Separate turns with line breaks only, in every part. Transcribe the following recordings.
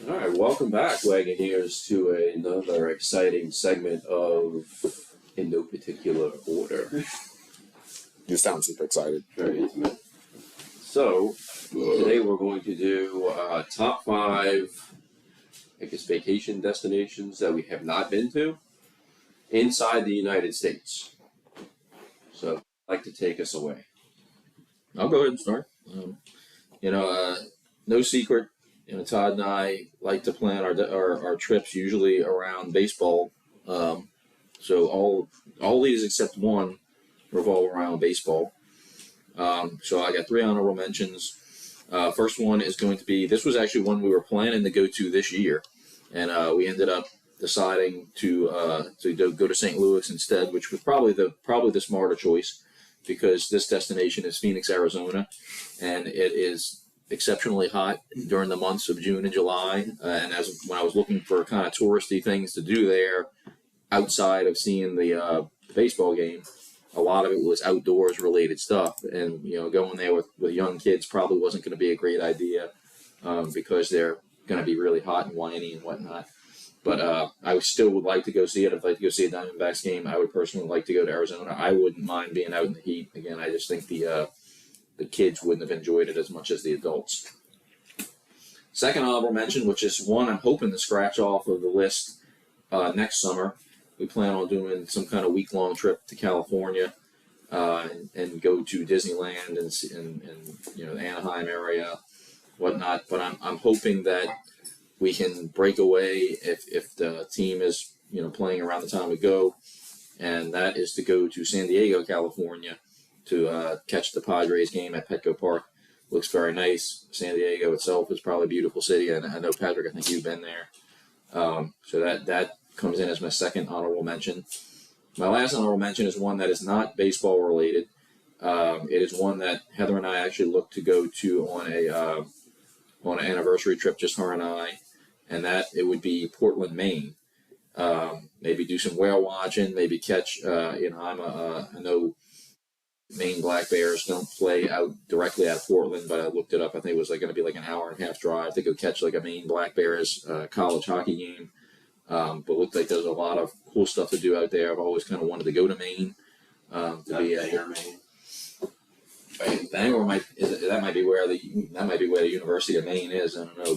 All right, welcome back, Wagoneers, to another exciting segment of In No Particular Order.
You sound super excited.
Very intimate. So, today we're going to do top 5, I guess, vacation destinations that we have not been to inside the United States. So, I'd like to take us away.
I'll go ahead and start. No secret. Todd and I like to plan our trips usually around baseball. So all these except one revolve around baseball. So I got 3 honorable mentions. First one is going to be, this was actually one we were planning to go to this year, and we ended up deciding to go to St. Louis instead, which was probably the smarter choice, because this destination is Phoenix, Arizona, and it is exceptionally hot during the months of June and July. And when I was looking for kind of touristy things to do there, outside of seeing the baseball game, a lot of it was outdoors related stuff. And going there with young kids probably wasn't going to be a great idea because they're going to be really hot and whiny and whatnot. But I still would like to go see it. I'd like to go see a Diamondbacks game. I would personally like to go to Arizona. I wouldn't mind being out in the heat. Again, I just think the kids wouldn't have enjoyed it as much as the adults. Second honorable mention, which is one I'm hoping to scratch off of the list next summer. We plan on doing some kind of week-long trip to California and go to Disneyland and the Anaheim area, whatnot. But I'm hoping that we can break away if the team is playing around the time we go, and that is to go to San Diego, California, to catch the Padres game at Petco Park. Looks very nice. San Diego itself is probably a beautiful city, and I know, Patrick, I think you've been there. So that comes in as my second honorable mention. My last honorable mention is one that is not baseball related. It is one that Heather and I actually looked to go to on an anniversary trip, just her and I, and that it would be Portland, Maine. Maybe do some whale watching, maybe catch. I know Maine Black Bears don't play out directly out of Portland, but I looked it up. I think it was going to be an hour and a half drive to go catch a Maine Black Bears college hockey game. But looked like there's a lot of cool stuff to do out there. I've always kind of wanted to go to Maine.
Maine.
Bangor that might be where the University of Maine is. I don't know,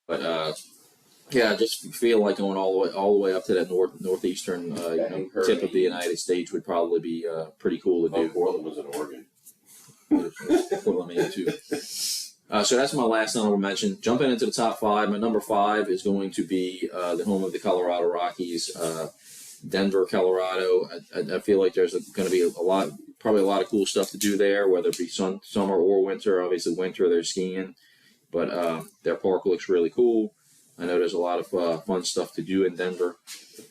but yeah, I just feel like going all the way up to that northeastern tip of the United States would probably be pretty cool to do.
Portland was in Oregon.
Portland, Maine, too. So that's my last honorable mention. Jumping into the top 5, my number 5 is going to be the home of the Colorado Rockies, Denver, Colorado. I feel like there's going to be probably a lot of cool stuff to do there, whether it be summer or winter. Obviously, winter they're skiing, but their park looks really cool. I know there's a lot of fun stuff to do in Denver.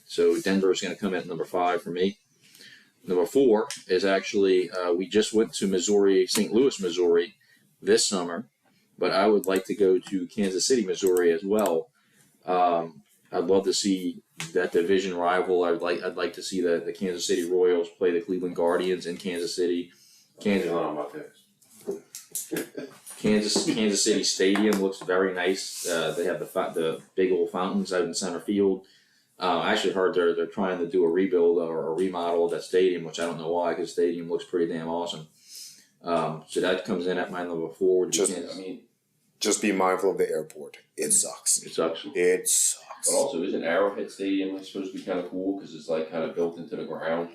So Denver is going to come in at number 5 for me. Number 4 is actually, we just went to Missouri, St. Louis, Missouri this summer, but I would like to go to Kansas City, Missouri as well. I'd love to see that division rival. I'd like to see the Kansas City Royals play the Cleveland Guardians in Kansas City. Kansas City Stadium looks very nice. They have the big old fountains out in center field. I actually heard they're trying to do a rebuild or a remodel of that stadium, which I don't know why, because the stadium looks pretty damn awesome. So that comes in at my number 4.
Just be mindful of the airport. It sucks.
It sucks.
But also, isn't Arrowhead Stadium supposed to be kind of cool because it's kind of built into the ground?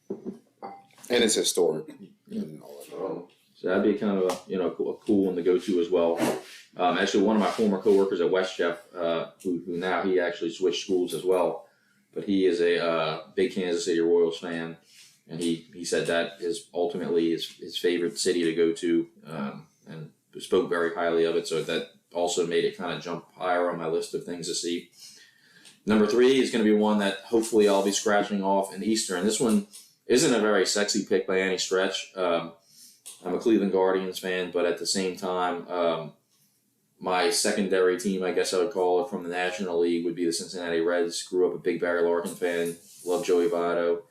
And it's historic. And all that.
So that'd be kind of a cool one to go to as well. Actually, one of my former coworkers at West Jeff, who now he actually switched schools as well, but he is a big Kansas City Royals fan, and he said that is ultimately his favorite city to go to, and spoke very highly of it. So that also made it kind of jump higher on my list of things to see. Number 3 is going to be one that hopefully I'll be scratching off in Easter, and this one isn't a very sexy pick by any stretch. I'm a Cleveland Guardians fan, but at the same time, my secondary team, I guess I would call it, from the National League would be the Cincinnati Reds. Grew up a big Barry Larkin fan. Love Joey Votto.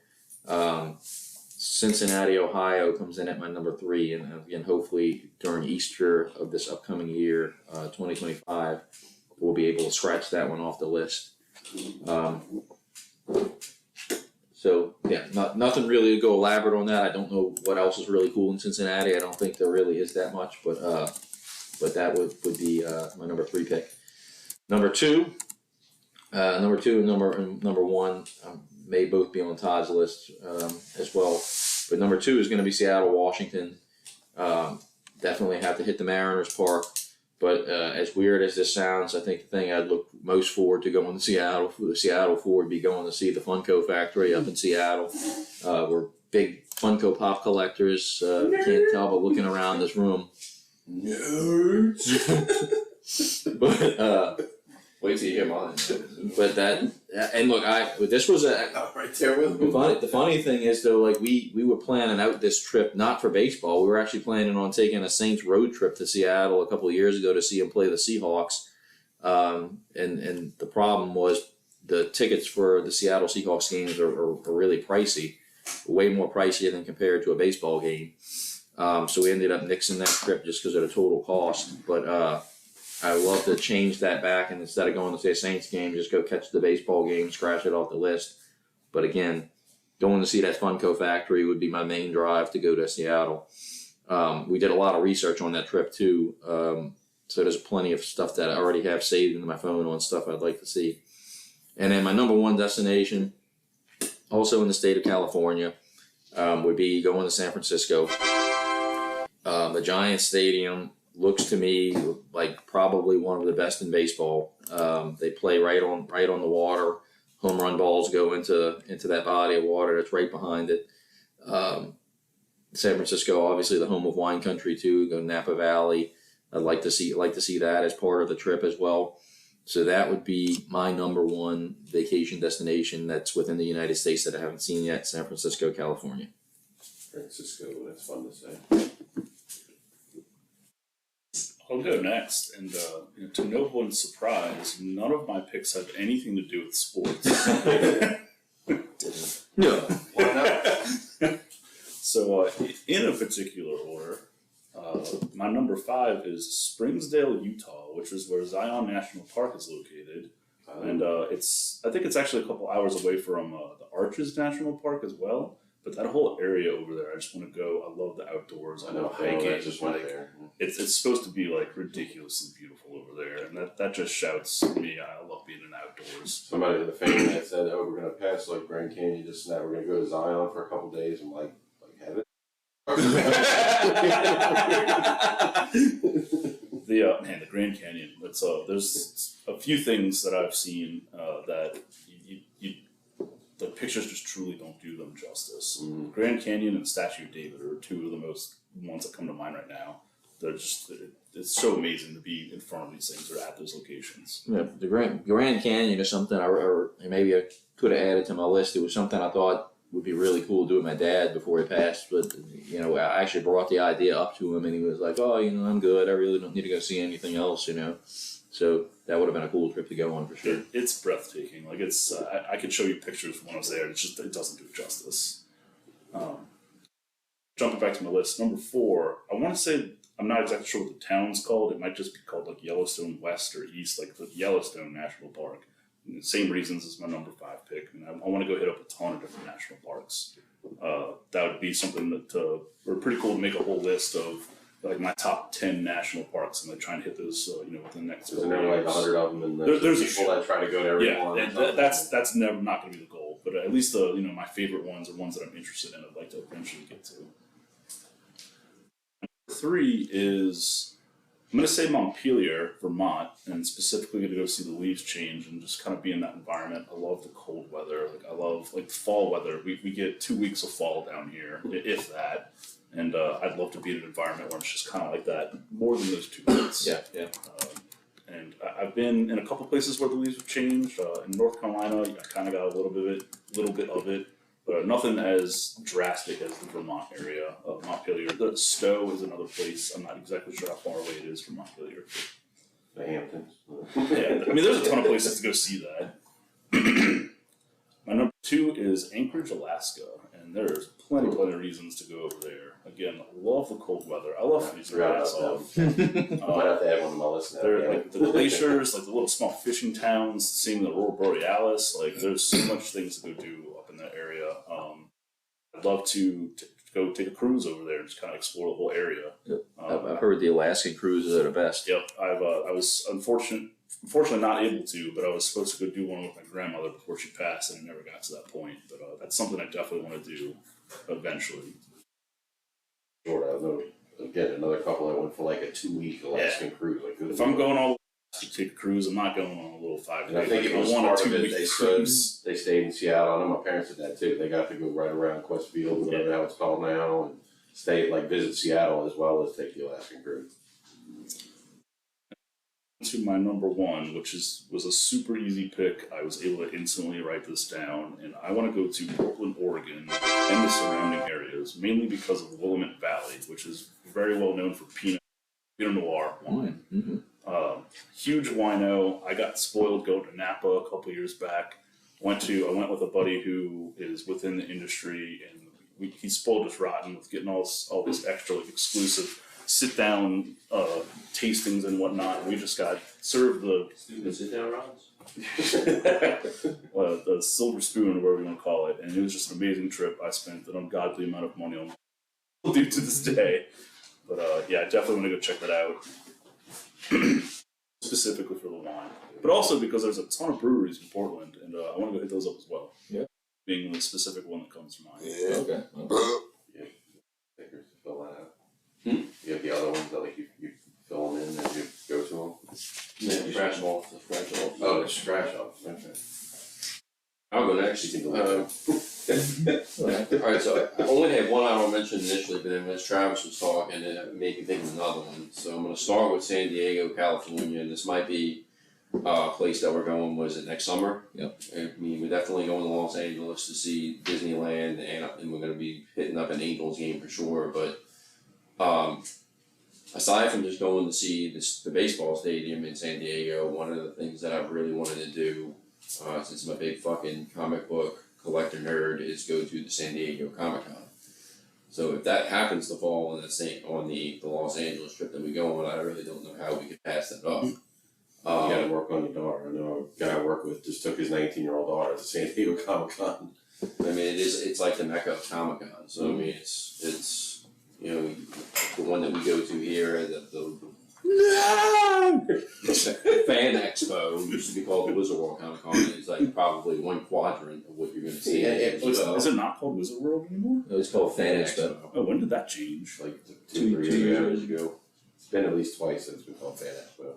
Cincinnati, Ohio comes in at my number 3, and again, hopefully during Easter of this upcoming year, 2025, we'll be able to scratch that one off the list. So yeah, nothing really to go elaborate on that. I don't know what else is really cool in Cincinnati. I don't think there really is that much, but that would be my number 3 pick. Number two and number 1 may both be on Todd's list as well. But number 2 is going to be Seattle, Washington. Definitely have to hit the Mariners Park. But as weird as this sounds, I think the thing I'd look most forward to going to Seattle for would be going to see the Funko Factory up in Seattle. We're big Funko Pop collectors. You can't tell by looking around this room.
Nerds.
But
wait till you hear mine.
But and look, this was
right there with me.
The funny thing is though, like we were planning out this trip not for baseball. We were actually planning on taking a Saints road trip to Seattle a couple of years ago to see them play the Seahawks. And the problem was the tickets for the Seattle Seahawks games are really pricey, way more pricey than compared to a baseball game. So we ended up nixing that trip just because of the total cost. But I would love to change that back, and instead of going to see a Saints game, just go catch the baseball game, scratch it off the list. But again, going to see that Funko Factory would be my main drive to go to Seattle. We did a lot of research on that trip too, so there's plenty of stuff that I already have saved into my phone on stuff I'd like to see. And then my number 1 destination, also in the state of California, would be going to San Francisco. The Giants Stadium looks to me like probably one of the best in baseball. They play right on the water. Home run balls go into that body of water that's right behind it. San Francisco, obviously the home of wine country too. Go to Napa Valley. I'd like to see that as part of the trip as well. So that would be my number 1 vacation destination that's within the United States that I haven't seen yet. San Francisco, California.
Francisco, that's fun to say.
I'll go next, and to no one's surprise, none of my picks have anything to do with sports.
No.
Why not?
So, in a particular order, my number 5 is Springsdale, Utah, which is where Zion National Park is located, and I think it's actually a couple hours away from the Arches National Park as well. But that whole area over there, I just want to go. I love the outdoors. I love hiking.
I just went there.
It's supposed to be like ridiculously beautiful over there, and that just shouts to me. I love being in outdoors.
Somebody in the family had said, "Oh, we're gonna pass like Grand Canyon just now. We're gonna go to Zion for a couple days." I'm like heaven.
The Grand Canyon. It's there's a few things that I've seen that the pictures just truly don't do them justice.
Mm-hmm.
Grand Canyon and Statue of David are 2 of the most ones that come to mind right now. It's so amazing to be in front of these things or at those locations.
Yeah, the Grand Canyon is something or maybe I could have added to my list. It was something I thought would be really cool to do with my dad before he passed. But I actually brought the idea up to him, and he was like, "Oh, I'm good. I really don't need to go see anything else." So that would have been a cool trip to go on for sure.
It's breathtaking. Like I could show you pictures from when I was there. It doesn't do it justice. Jumping back to my list, number 4. I want to say I'm not exactly sure what the town's called. It might just be called like Yellowstone West or East, like the Yellowstone National Park. And the same reasons as my number 5 pick. I want to go hit up a ton of different national parks. That would be something that we're pretty cool to make a whole list of. Like my top 10 national parks, and I try and hit those, within the next.
Isn't there like 100 of them, and
there's
people that try to go to every one?
Yeah, and that's never not going to be the goal, but at least my favorite ones are ones that I'm interested in. I'd like to eventually get to. 3 is I'm going to say Montpelier, Vermont, and specifically going to go see the leaves change and just kind of be in that environment. I love the cold weather. I love the fall weather. We get 2 weeks of fall down here, if that. And I'd love to be in an environment where it's just kind of like that, more than those 2 months.
Yeah.
And I've been in a couple places where the leaves have changed. In North Carolina, I kind of got a little bit of it, but nothing as drastic as the Vermont area of Montpelier. The Stowe is another place. I'm not exactly sure how far away it is from Montpelier.
The Hamptons.
Yeah, there's a ton of places to go see that. My number 2 is Anchorage, Alaska. and there's plenty of reasons to go over there. Again, love the cold weather. I love freezing your ass off.
I might have to add one to my list now.
There, like the glaciers, like the little small fishing towns, seeing the Aurora Borealis. Like, there's so much things to go do up in that area. I'd love to go take a cruise over there and just kind of explore the whole area.
Yep. I've heard the Alaskan cruises are the best.
Yep, I was unfortunately not able to, but I was supposed to go do one with my grandmother before she passed, and I never got to that point. But that's something I definitely want to do eventually.
Sure, I know. Again, another couple that went for like a 2-week Alaskan cruise. Like,
If I'm going all to take a cruise, I'm not going on a little 5
and I
day.
think
Like,
it was
I want
part
a
of it.
2-week cruise.
They stayed in Seattle. I know my parents did that too. They got to go right around Quest Field, whatever how it's called now, and stay like visit Seattle as well as take the Alaskan cruise.
To my number one, which was a super easy pick. I was able to instantly write this down, and I want to go to Portland, Oregon, and the surrounding areas, mainly because of Willamette Valley, which is very well known for Pinot Noir wine.
Mm-hmm.
Huge wino. I got spoiled going to Napa a couple years back. I went with a buddy who is within the industry, and he spoiled us rotten with getting all this extra like exclusive sit down tastings and whatnot. We just got served the
sit down rounds.
the silver spoon or whatever you want to call it, and it was just an amazing trip. I spent an ungodly amount of money on due to this day, but yeah, I definitely want to go check that out. Specifically for the wine, but also because there's a ton of breweries in Portland, and I want to go hit those up as well.
Yeah,
being the specific one that comes to mind.
Yeah.
Okay.
Stickers to fill that out. You have the other ones that like you fill them in as you go to them.
Yeah, scratch them off. Scratch them off.
Oh, the scratch off. Okay.
I'll go next. You can go next. Alright, so I only had one I will mention initially, but then as Travis was talking, it made me think of another one. So I'm going to start with San Diego, California, and this might be a place that we're going, was it next summer?
Yep.
I mean, we're definitely going to Los Angeles to see Disneyland, and we're going to be hitting up an Angels game for sure, but aside from just going to see the baseball stadium in San Diego, one of the things that I've really wanted to do, since I'm a big fucking comic book collector nerd, is go to the San Diego Comic Con. So if that happens to fall on the Los Angeles trip that we go on, I really don't know how we could pass that up.
You gotta work on your daughter. I know a guy I work with just took his 19-year-old daughter to San Diego Comic Con.
I mean, it's like the Mecca of Comic Con. So I mean, it's you know, the one that we go to here, the Fan Expo, used to be called the Wizard World Comic Con. It's like probably one quadrant of what you're going to see.
Is it not called Wizard World anymore?
It was called Fan Expo.
Oh, when did that change?
Like
Two
3
years ago.
It's been at least twice since we called Fan Expo.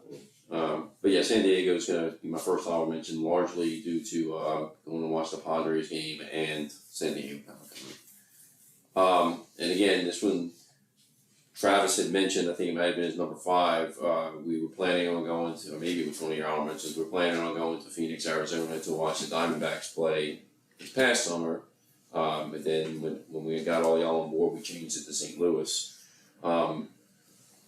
But yeah, San Diego is going to be my first honorable mention, largely due to going to watch the Padres game and San Diego Comic Con. And again, this one, Travis had mentioned, I think it might have been his number 5, we were planning on going to, or maybe it was one of your honorable mentions, we were planning on going to Phoenix, Arizona to watch the Diamondbacks play this past summer. But then when we got all y'all on board, we changed it to St. Louis. And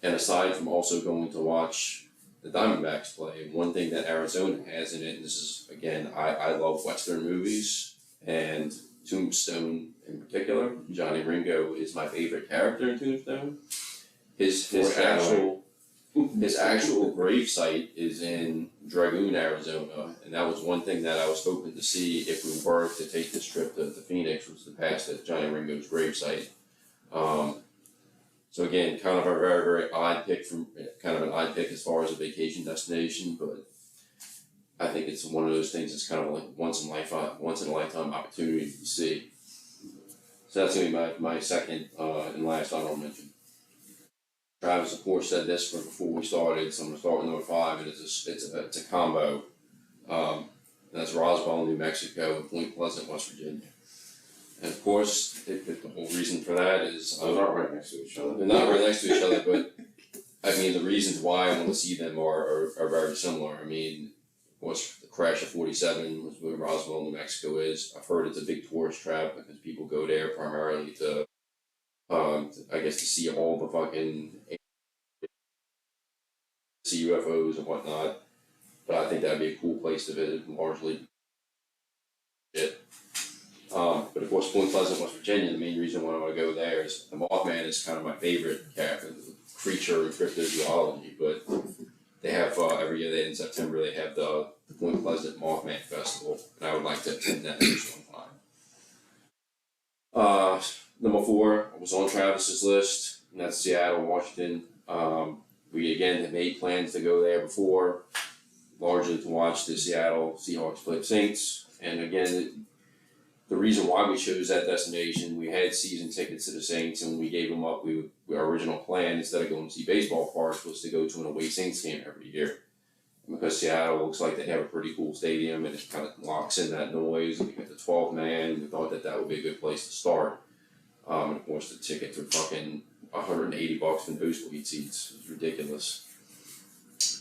aside from also going to watch the Diamondbacks play, one thing that Arizona has in it, and this is, again, I love Western movies, and Tombstone in particular, Johnny Ringo is my favorite character in Tombstone. His actual grave site is in Dragoon, Arizona, and that was one thing that I was hoping to see if we were to take this trip to Phoenix, was to pass at Johnny Ringo's grave site. So again, kind of a very, very odd pick as far as a vacation destination, but I think it's one of those things that's kind of like once in a lifetime opportunity to see. So that's gonna be my second and last honorable mention. Travis, of course, said this before we started, so I'm gonna start with number 5, and it's a combo. And that's Roswell, New Mexico, and Point Pleasant, West Virginia. And of course, the whole reason for that is
Those aren't right next to each other.
they're not right next to each other, but I mean the reasons why I want to see them are very similar. I mean, of course, the crash of 47 was where Roswell, New Mexico is. I've heard it's a big tourist trap because people go there primarily to I guess to see all the fucking see UFOs and whatnot. But I think that'd be a cool place to visit, largely. But of course, Point Pleasant, West Virginia, the main reason why I want to go there is the Mothman is kind of my favorite creature in cryptozoology. But they have every year in September they have the Point Pleasant Mothman Festival, and I would like to attend that this one time. Number 4 was on Travis's list, and that's Seattle, Washington. We again had made plans to go there before, largely to watch the Seattle Seahawks play the Saints. And again, the reason why we chose that destination, we had season tickets to the Saints, and when we gave them up, our original plan, instead of going to see baseball parks, was to go to an away Saints game every year. And because Seattle looks like they have a pretty cool stadium, and it kind of locks in that noise, and we got the 12 man, we thought that would be a good place to start. And of course, the tickets are fucking $180 for nosebleed seats. It's ridiculous.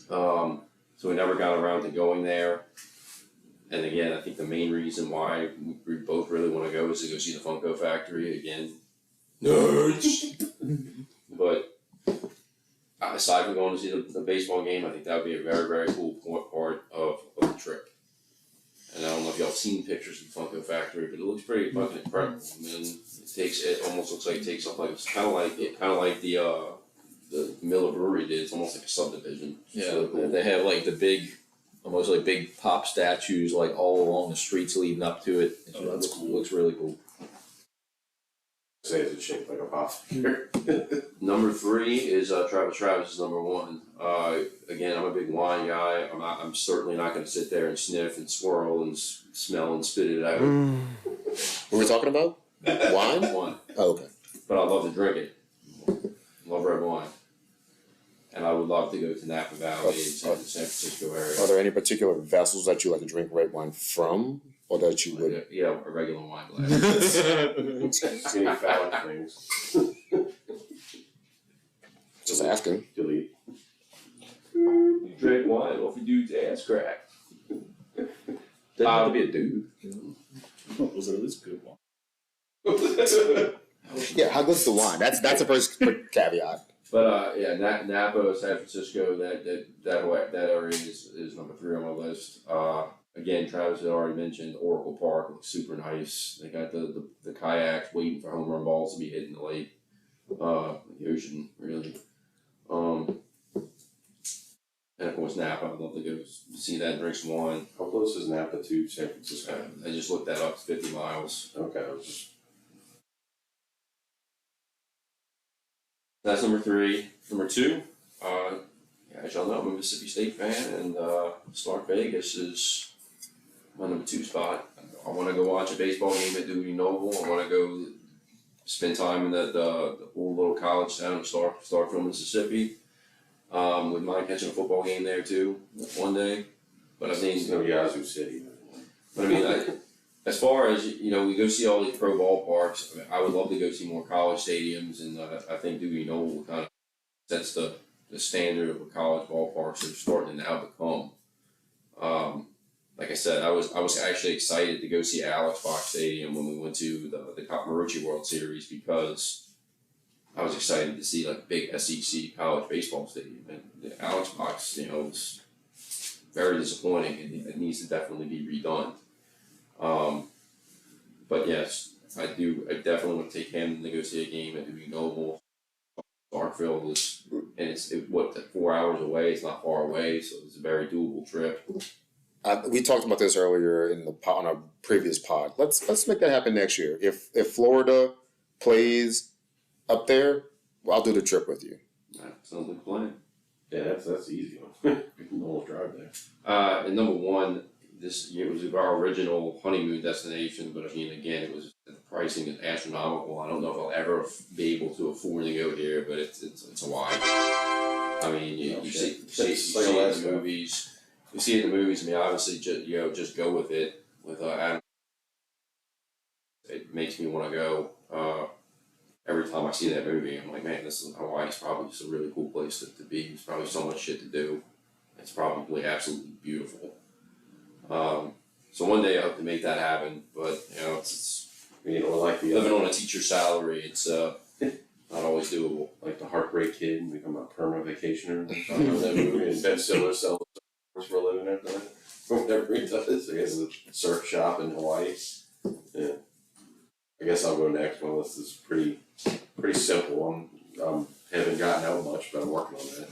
So we never got around to going there. And again, I think the main reason why we both really want to go is to go see the Funko Factory again. Nerds! But aside from going to see the baseball game, I think that would be a very, very cool part of the trip. And I don't know if y'all have seen pictures of the Funko Factory, but it looks pretty fucking incredible. I mean, it almost looks like it takes up like, it's kind of like the Miller Brewery did. It's almost like a subdivision.
Yeah,
So cool.
they have like the big, almost like big pop statues like all along the streets leading up to it.
That's cool.
Looks really cool.
Say it's shaped like a pop.
Number 3 is Travis. Travis is number 1. Again, I'm a big wine guy. I'm certainly not going to sit there and sniff and swirl and smell and spit it out.
What are we talking about? Wine?
One,
Oh, okay.
but I love to drink it. Love red wine, and I would love to go to Napa Valley and San Francisco area.
Are there any particular vessels that you like to drink red wine from, or that you would?
Yeah, a regular wine glass.
Skinny fat things.
Just asking.
Delete.
You drink wine off a dude's ass crack.
Doesn't have to be a dude.
Was at least a good one.
Yeah, how good's the wine? That's the first caveat.
But yeah, Napa, San Francisco, that area is number 3 on my list. Again, Travis had already mentioned Oracle Park, looks super nice. They got the kayaks waiting for home run balls to be hit in the lake, the ocean, really. And of course Napa, I'd love to go see that and drink some wine.
How close is Napa to San Francisco?
I just looked that up, it's 50 miles.
Okay, I was just
That's number 3. Number 2, as y'all know, I'm a Mississippi State fan, and Stark Vegas is my number 2 spot. I want to go watch a baseball game at Dewey Noble. I want to go spend time in the old little college town of Starkville, Mississippi. Wouldn't mind catching a football game there too one day. But I mean,
it's no Yazoo City.
But I mean, as far as we go see all these pro ballparks. I would love to go see more college stadiums, and I think Dewey Noble kind of sets the standard of what college ballparks are starting to now become. Like I said, I was actually excited to go see Alex Box Stadium when we went to the Marucci World Series, because I was excited to see like a big SEC college baseball stadium, and the Alex Box, was very disappointing, and it needs to definitely be redone. But yes, I definitely want to take him to go see a game at Dewey Noble. Starkville is, and it's 4 hours away. It's not far away, so it's a very doable trip.
We talked about this earlier on our previous pod. Let's make that happen next year. If Florida plays up there, I'll do the trip with you.
That sounds like a plan.
Yeah, that's the easy one. We can almost drive there.
And number 1, this year was our original honeymoon destination, but I mean, again, the pricing is astronomical. I don't know if I'll ever be able to afford to go here, but it's Hawaii. I mean, you see it in the movies. You see it in the movies. I mean, obviously, just go with it. With Adam, it makes me want to go. Every time I see that movie, I'm like, man, Hawaii's probably just a really cool place to be. There's probably so much shit to do. It's probably absolutely beautiful. So one day I hope to make that happen, but it's
like the
living on a teacher's salary. It's not always doable.
Like the Heartbreak Kid and become a perma vacationer. That movie, and Ben Stiller sells for a living after that. Whatever he does, he has a surf shop in Hawaii. Yeah. I guess I'll go next. My list is pretty simple. Haven't gotten out much, but I'm working on that.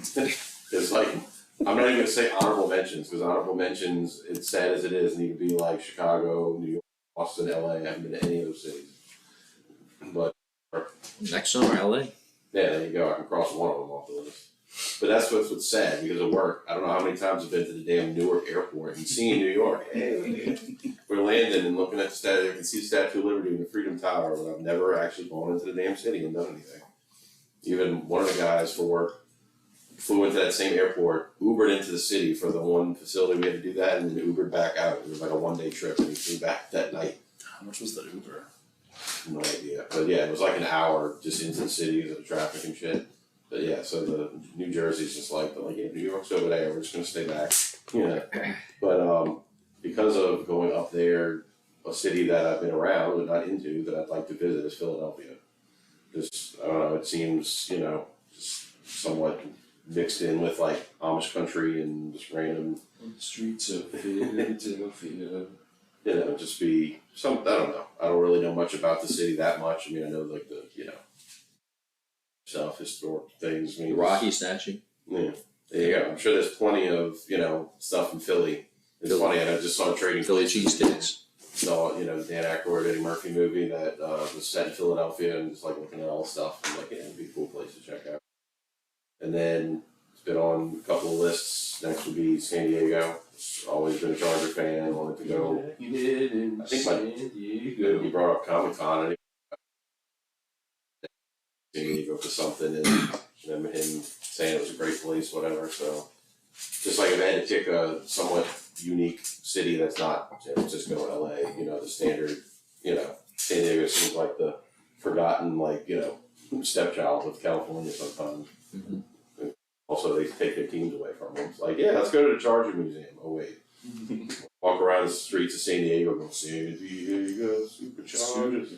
It's like, I'm not even gonna say honorable mentions, because honorable mentions, it's sad as it is, need to be like Chicago, New York, Boston, LA. I haven't been to any of those cities. But
Next summer, LA.
yeah, there you go. I can cross one of them off the list. But that's what's sad, because of work. I don't know how many times I've been to the damn Newark airport and seeing New York. Hey, we're landing and looking at the statue. I can see the Statue of Liberty and the Freedom Tower, but I've never actually gone into the damn city and done anything. Even one of the guys for work flew into that same airport, Ubered into the city for the one facility we had to do that, and then Ubered back out. It was like a 1-day trip, and he flew back that night.
How much was that Uber?
No idea. But yeah, it was like an hour just into the city because of the traffic and shit. But yeah, so the New Jersey's just like, yeah, New York's over there, we're just gonna stay back. But because of going up there, a city that I've been around but not into that I'd like to visit is Philadelphia. Just, I don't know, it seems, just somewhat mixed in with like Amish country and just random.
On the streets of Philadelphia.
Just be some, I don't know. I don't really know much about the city that much. I mean, I know like the, stuff, historic things. I mean,
Rocky statue.
Yeah. There you go. I'm sure there's plenty of, stuff in Philly. It's funny, and I just saw a trading
Philly cheesesteaks.
Saw, Dan Aykroyd, Eddie Murphy movie that was set in Philadelphia, and just like looking at all the stuff. I'm like, yeah, it'd be a cool place to check out. And then it's been on a couple of lists. Next would be San Diego. Always been a Charger fan. Wanted to go.
You did in
I think
San Diego.
You brought up Comic-Con. San Diego for something, and him saying it was a great place, whatever. So, just like if I had to pick a somewhat unique city that's not San Francisco, LA, the standard, San Diego seems like the forgotten, stepchild of California sometimes.
Mm-hmm.
Also, they take their teams away from them. It's like, yeah, let's go to the Charger Museum. Oh, wait. Walk around the streets of San Diego, go, San Diego, Superchargers.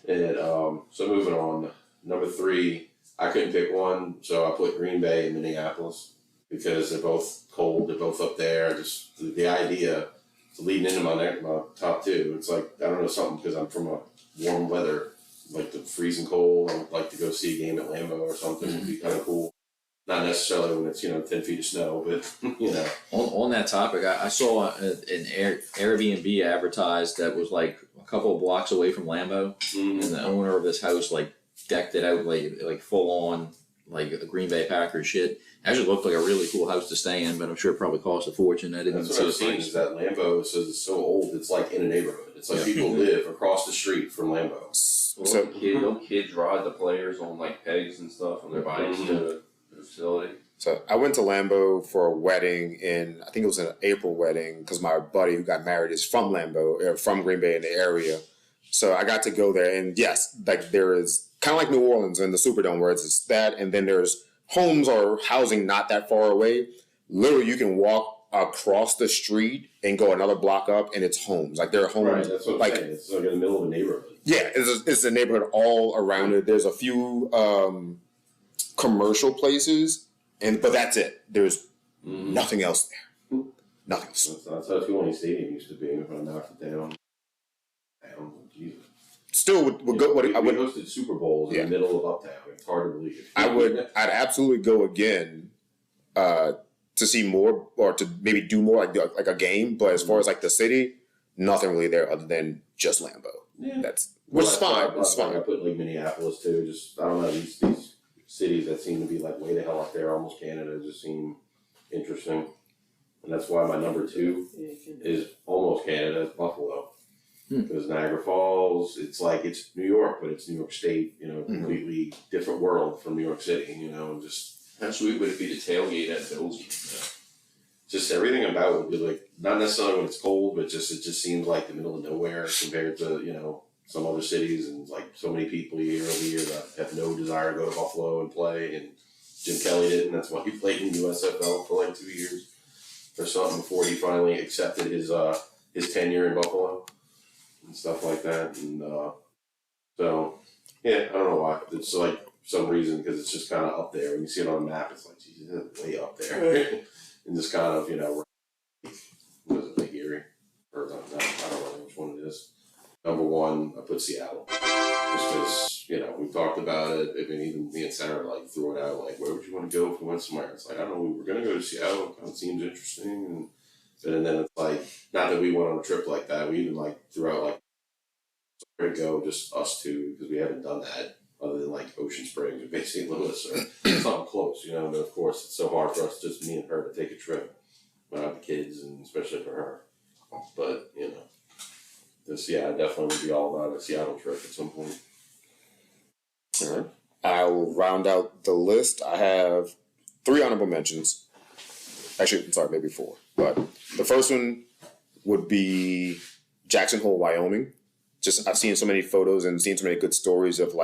And so moving on, number 3, I couldn't pick one, so I put Green Bay and Minneapolis because they're both cold, they're both up there. Just the idea, leading into my top 2, it's like, I don't know, something because I'm from a warm weather, like the freezing cold. I would like to go see a game at Lambeau or something. Would be kind of cool. Not necessarily when it's 10 feet of snow, but
On that topic, I saw an Airbnb advertised that was like a couple of blocks away from Lambeau, and the owner of this house decked it out like full on a Green Bay Packers shit. Actually looked like a really cool house to stay in, but I'm sure it probably cost a fortune. I didn't
That's
even
what
see
I've
the
seen
price.
is that Lambeau says it's so old, it's like in a neighborhood. It's like people live across the street from Lambeau.
So
Kids ride the players on pegs and stuff on their bikes to the facility.
So I went to Lambeau for a wedding I think it was an April wedding because my buddy who got married is from Lambeau, from Green Bay in the area. So I got to go there, and yes, there is kind of like New Orleans in the Superdome where it's that, and then there's homes or housing not that far away. Literally, you can walk across the street and go another block up, and it's homes. There are homes.
Right, that's what I'm saying. It's like in the middle of a neighborhood.
Yeah, it's a neighborhood all around it. There's a few commercial places, but that's it. There's nothing else there. Nothing else.
That's how Tulane Stadium used to be when I knocked it down. Jesus.
Still would go.
We hosted Super Bowls in the middle of Uptown. It's hard to believe.
I'd absolutely go again to see more or to maybe do more like a game. But as far as the city, nothing really there other than just Lambeau.
Yeah.
Which is fine. It's
I
fine.
put Minneapolis too. Just I don't know these cities that seem to be way the hell up there, almost Canada, just seem interesting, and that's why my number 2 is almost Canada. It's Buffalo. Because Niagara Falls, it's New York, but it's New York State, completely different world from New York City, and just.
How sweet would it be to tailgate at Bill's?
Just everything about it would be not necessarily when it's cold, but it just seems like the middle of nowhere compared to, some other cities, and so many people year over year that have no desire to go to Buffalo and play, and Jim Kelly didn't, that's why he played in the USFL for 2 years or something before he finally accepted his tenure in Buffalo. And stuff like that, and so yeah, I don't know why. It's some reason because it's just kind of up there. When you see it on a map, it's geez, it's way up there, and just kind of what is it, Lake Erie, or I don't know which one it is. number one, I put Seattle. Just because, we've talked about it. I mean, even me and Sarah threw it out, where would you want to go if we went somewhere? It's I don't know, we were gonna go to Seattle. It kind of seems interesting, and then it's not that we went on a trip like that. We even threw out where to go, just us two, because we haven't done that other than Ocean Springs or Bay St. Louis or something close, But of course, it's so hard for us, just me and her, to take a trip without the kids, and especially for her. But this, I definitely would be all about a Seattle trip at some point.
All right. I'll round out the list. I have 3 honorable mentions. Actually, I'm sorry, maybe 4. But the first one would be Jackson Hole, Wyoming. Just I've seen so many photos and seen so many good stories of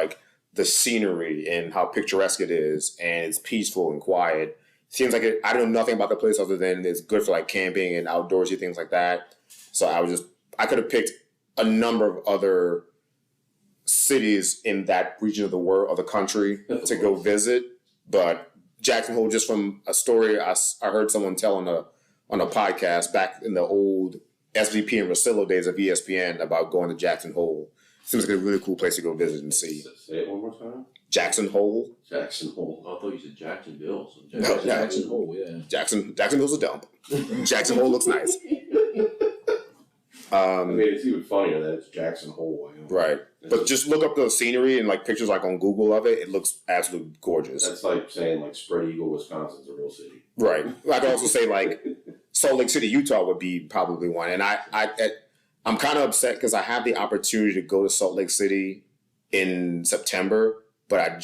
the scenery and how picturesque it is, and it's peaceful and quiet. Seems like I don't know nothing about the place other than it's good for camping and outdoorsy things like that. So I could have picked a number of other cities in that region of the world, of the country, to go visit, but Jackson Hole, just from a story I heard someone tell on a podcast back in the old SVP and Rosillo days of ESPN about going to Jackson Hole. Seems like a really cool place to go visit and see.
Say it one more time.
Jackson Hole.
Jackson Hole.
I thought you said Jacksonville. So
No,
Jackson Hole, yeah.
Jacksonville's a dump. Jackson Hole looks nice.
It's even funnier that it's Jackson Hole.
Right. But just look up the scenery and pictures on Google of it. It looks absolutely gorgeous.
That's like saying Spread Eagle, Wisconsin's a real city.
Right. I could also say Salt Lake City, Utah would be probably one. And I'm kind of upset because I have the opportunity to go to Salt Lake City in September, but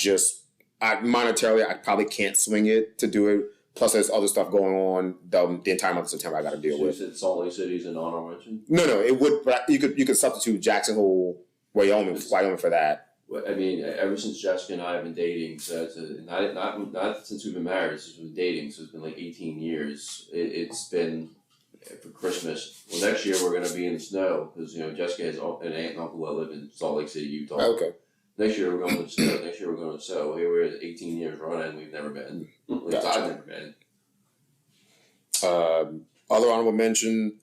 monetarily I probably can't swing it to do it. Plus, there's other stuff going on the entire month of September I got to deal with.
You said Salt Lake City's an honorable mention?
No, it would. But you could substitute Jackson Hole, Wyoming for that.
I mean, ever since Jessica and I have been dating, so not since we've been married, since we've been dating, so it's been 18 years. It's been for Christmas. Well, next year we're going to be in the snow because Jessica has an aunt and uncle that live in Salt Lake City, Utah.
Okay.
Next year we're going to the snow. Next year we're going to the snow. Here we're 18 years running. We've never been. At least I've never been.
Other honorable mention.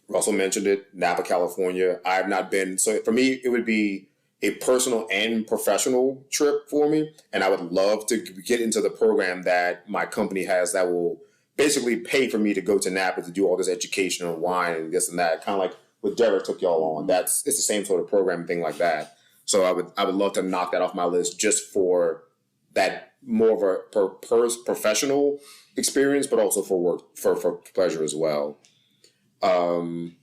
Russell mentioned it. Napa, California. I have not been. So for me, it would be a personal and professional trip for me, and I would love to get into the program that my company has that will basically pay for me to go to Napa to do all this education on wine and this and that. Kind of like what Derek took y'all on. It's the same sort of program, thing like that. So I would love to knock that off my list just for that more of a professional experience, but also for work for pleasure as well. Another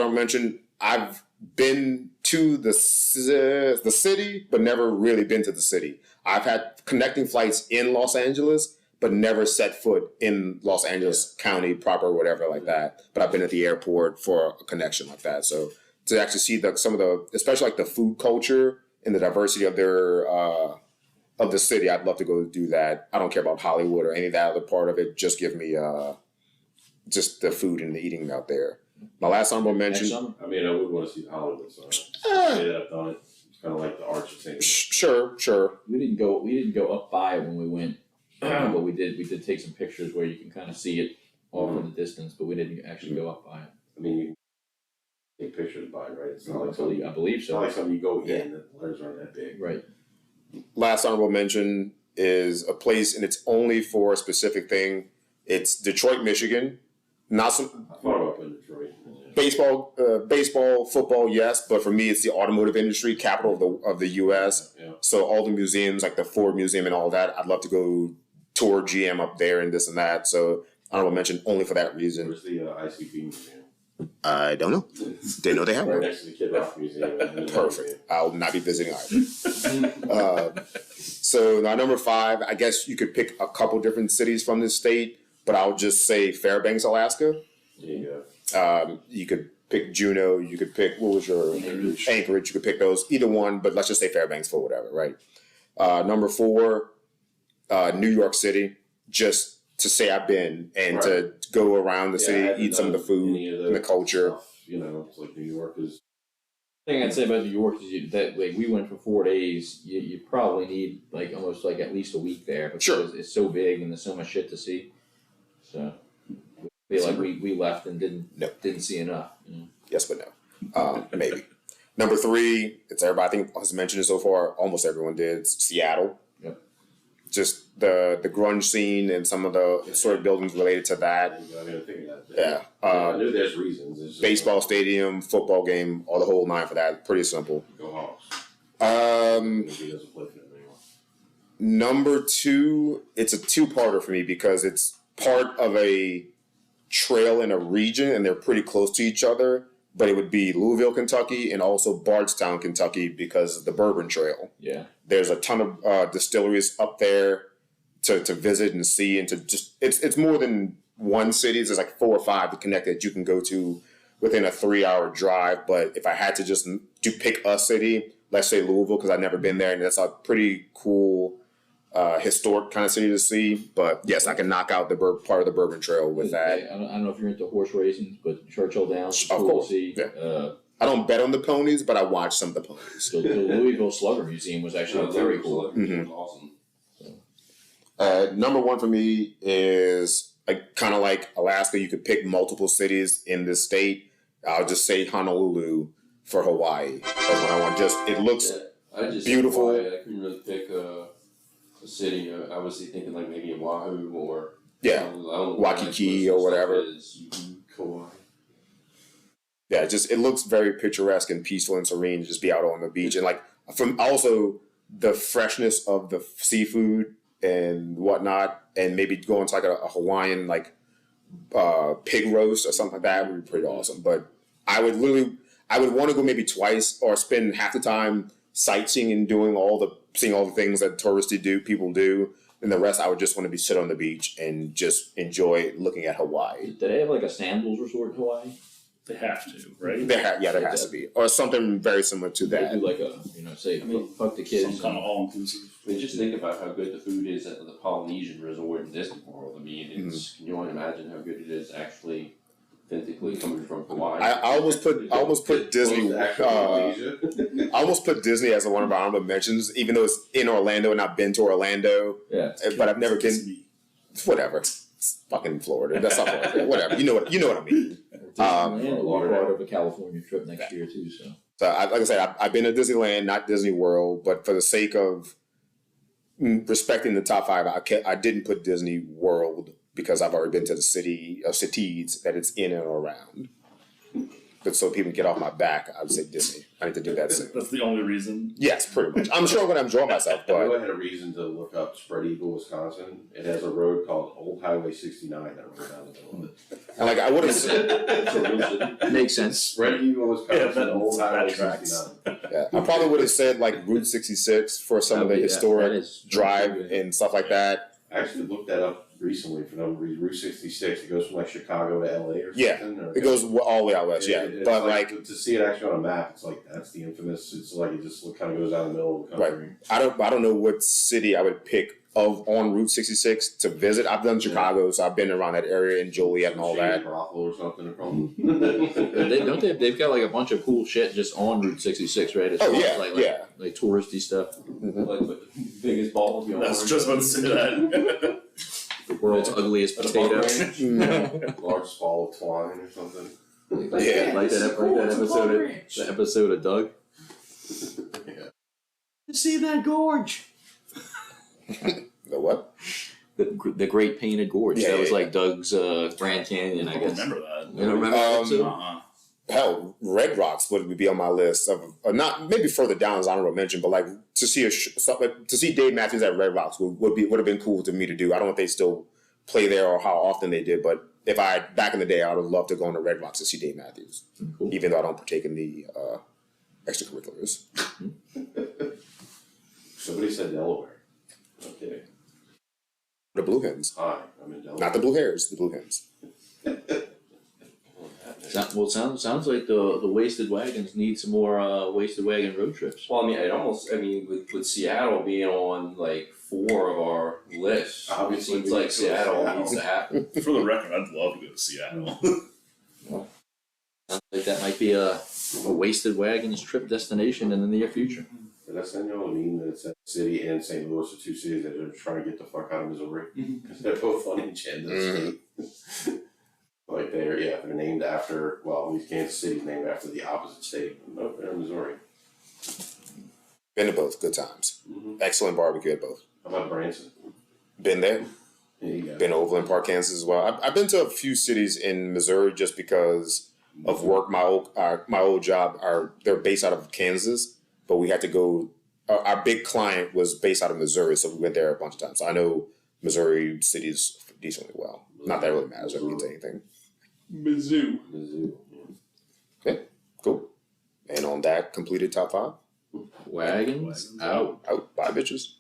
mention, I've been to the city, but never really been to the city. I've had connecting flights in Los Angeles, but never set foot in Los Angeles County proper, or whatever like that. But I've been at the airport for a connection like that. So to actually see some of the, especially the food culture and the diversity of their of the city, I'd love to go do that. I don't care about Hollywood or any of that other part of it. Just give me just the food and the eating out there. My last honorable mention.
I mean, I would want to see Hollywood. So I've done it. It's kind of like the Arch of St.
Sure.
We didn't go up by it when we went, but we did take some pictures where you can kind of see it off in the distance, but we didn't actually go up by it.
I mean, you can take pictures by it, right? It's not like
I believe
it's
so.
not like something you go in. The letters aren't that big.
Right.
Last honorable mention is a place, and it's only for a specific thing. It's Detroit, Michigan. Not some.
I thought about putting Detroit.
Baseball, football, yes, but for me, it's the automotive industry, capital of the U.S.
Yeah.
So all the museums, like the Ford Museum and all that, I'd love to go tour GM up there and this and that. So honorable mention only for that reason.
Where's the ICP Museum?
I don't know. Didn't know they have
Right
one.
next to the Kid Rock Museum.
Perfect. I'll not be visiting either. So now number 5, I guess you could pick a couple different cities from this state, but I'll just say Fairbanks, Alaska.
There you go.
You could pick Juneau. You could pick, what was your Anchorage? You could pick those, either one, but let's just say Fairbanks for whatever, right? Number 4, New York City, just to say I've been and to go around the city, eat some of the food and the culture.
Stuff, it's like New York is.
The thing I'd say about New York is that we went for 4 days. You probably need almost at least a week there because it's so big and there's so much shit to see. So I feel like we left and didn't see enough.
Yes, but no. Maybe. Number 3, it's everybody I think has mentioned it so far. Almost everyone did. It's Seattle.
Yep.
Just the grunge scene and some of the historic buildings related to that.
I didn't think of that.
Yeah.
I knew there's reasons. It's just
Baseball stadium, football game, all the whole 9 for that. Pretty simple.
Go Hawks.
Um,
He doesn't play for them anymore.
Number 2, it's a 2-parter for me because it's part of a trail in a region and they're pretty close to each other. But it would be Louisville, Kentucky, and also Bardstown, Kentucky, because of the Bourbon Trail.
Yeah.
There's a ton of distilleries up there to visit and see, and to just it's more than one city. There's like 4 or 5 to connect that you can go to within a 3-hour drive. But if I had to just to pick a city, let's say Louisville, because I've never been there, and that's a pretty cool historic kind of city to see. But yes, I can knock out the part of the Bourbon Trail with that.
I don't know if you're into horse racing, but Churchill Downs is
Of
cool
course,
to see.
yeah. I don't bet on the ponies, but I watch some of the ponies.
The Louisville Slugger Museum was actually very cool.
Mhm.
Awesome.
Number 1 for me is kind of like Alaska. You could pick multiple cities in this state. I'll just say Honolulu for Hawaii. That's what I want. It looks
I just
beautiful.
I couldn't really pick a city. I was thinking like maybe Oahu or
Yeah,
I don't know,
Waikiki or whatever.
Kauai.
Yeah, it looks very picturesque and peaceful and serene to just be out on the beach. And like from also the freshness of the seafood and whatnot, and maybe going to like a Hawaiian like pig roast or something like that would be pretty awesome. But I would want to go maybe twice or spend half the time sightseeing and seeing all the things that people do. And the rest I would just want to be sit on the beach and just enjoy looking at Hawaii.
Did they have like a sandals resort in Hawaii?
They have to, right?
There has to be. Or something very similar to
They
that.
do like a, say, fuck the kids.
Some kind of all-inclusive.
I mean, just think about how good the food is at the Polynesian resort in Disney World. I mean, can you only imagine how good it is actually authentically coming from Hawaii?
I almost put Disney. I almost put Disney as one of our honorable mentions, even though it's in Orlando and I've been to Orlando.
Yeah.
But I've never been. Whatever. It's fucking Florida. That's not Florida. Whatever. You know what I mean.
Disneyland will be part of a California trip next year too. So
like I said, I've been to Disneyland, not Disney World, but for the sake of respecting the top 5, I didn't put Disney World because I've already been to the cities that it's in and around. But so people can get off my back, I would say Disney. I need to do that soon.
That's the only reason.
Yes, pretty much. I'm sure I'm going to enjoy myself,
I
but
had a reason to look up Spread Eagle, Wisconsin. It has a road called Old Highway 69 that runs down the middle of it.
and like I would have said,
makes sense.
Spread Eagle, Wisconsin, Old Highway
tracks.
69.
yeah, I probably would have said like Route 66 for some of the historic drive and stuff like that.
I actually looked that up recently for no reason. Route 66, it goes from like Chicago to LA or something.
Yeah,
or
it goes all the way out west. Yeah,
it's
but like
to see it actually on a map, it's like that's the infamous. It's like it just kind of goes down the middle of the country.
I don't know what city I would pick on Route 66 to visit. I've done Chicago, so I've been around that area and Joliet and all that.
Brothel or something or something.
They've got like a bunch of cool shit just on Route 66, right? It's like touristy stuff.
Mm-hmm.
Like the biggest ball.
That's just about to say that.
The world's ugliest potato.
Large ball of twine or something.
Like that episode of Doug. See that gorge?
The what?
The Great Painted Gorge.
Yeah,
that was
yeah,
like Doug's Grand Canyon, I
I
guess.
remember that.
You don't remember that episode?
Hell, Red Rocks would be on my list of not maybe further down as honorable mention, but like to see Dave Matthews at Red Rocks would have been cool to me to do. I don't know if they still play there or how often they did, but if back in the day, I would have loved to go on to Red Rocks to see Dave Matthews,
Cool.
even though I don't partake in the extracurriculars.
Somebody said Delaware. Okay.
The Blue Hens,
Hi, I'm in Delaware.
not the Blue Hairs, the Blue Hens.
Sounds like the Wasted Wagons need some more Wasted Wagon road trips.
Well, I mean, with Seattle being on like 4 of our lists,
Obviously,
it seems
we
like
need to go to
Seattle
Seattle.
needs to happen.
For the record, I'd love to go to Seattle.
Sounds like that might be a Wasted Wagons trip destination in the near future.
Did I send you a meme that said city and St. Louis are 2 cities that are trying to get the fuck out of Missouri? Because they're both on each end of the state. Like they they're named after, well, at least Kansas City's named after the opposite state. Nope, they're in Missouri.
Been to both. Good times.
Mm-hmm.
Excellent barbecue at both.
How about Branson?
Been there.
There you go.
Been to Overland Park, Kansas as well. I've been to a few cities in Missouri just because of work. My old job they're based out of Kansas, but we had to go. Our big client was based out of Missouri, so we went there a bunch of times. So I know Missouri cities decently well. Not that it really matters. That means anything.
Mizzou.
Yeah.
Okay, cool. And on that completed top 5.
Wagons out.
Out. Bye, bitches.